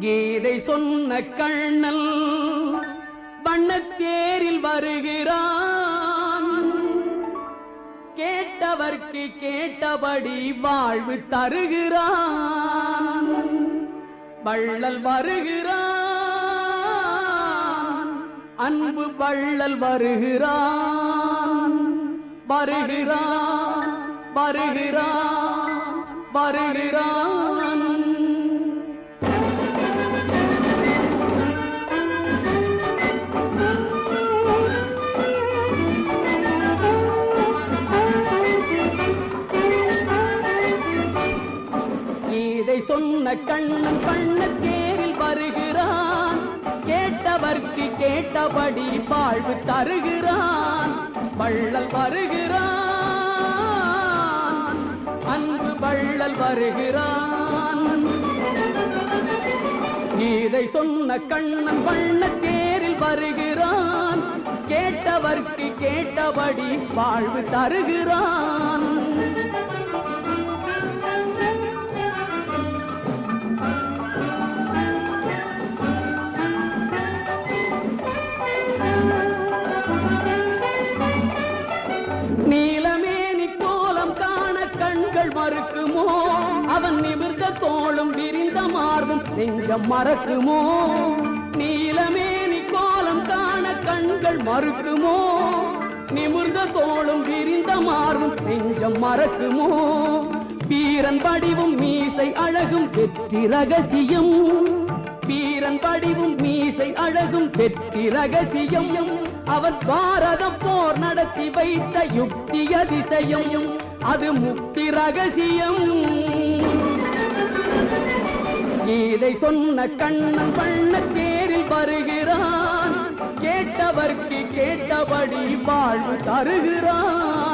கீதை சொன்ன கண்ணன் வண்ணத்தேரில் வருகிறான். கேட்டவர்க்கு கேட்டபடி வாழ்வு தருகிறான். வள்ளல் வருகிறான், அன்பு வள்ளல் வருகிறான். வருகிறான் வருகிறான் வருகிறான். கீதை சொன்ன கண்ணன் வண்ணத்தேரில் வருகிறான். கேட்டவர்க்கு கேட்டபடி வாழ்வு தருகிறான். வள்ளல் வருகிறான், அன்பு வள்ளல் வருகிறான். கீதை சொன்ன கண்ணன் வண்ணத்தேரில் வருகிறான். கேட்டவர்க்கு கேட்டபடி வாழ்வு தருகிறான். நீலமேனி கோலம் காண கண்கள் மறுக்குமோ? அவன் நிமிர்ந்த தோளும் விரிந்த மார்பும் நெஞ்சம் மறக்குமோ? நீலமேனி கோலம் காண கண்கள் மறுக்குமோ? நிமிர்ந்த தோளும் விரிந்த மார்பும் நெஞ்சம் மறக்குமோ? வீரன் படிவும் மீசை அழகும் வெற்றி ரகசியம். வீரன் படிவும் மீசை அழகும் வெற்றி ரகசியம். அவர் பாரத போர் நடத்தி வைத்த யுக்தி அதிசயம். அது முக்தி ரகசியம். கீதை சொன்ன கண்ணன் வண்ணத்தேரில் வருகிறான். கேட்டவர்க்கு கேட்டபடி வாழ்வு தருகிறான்.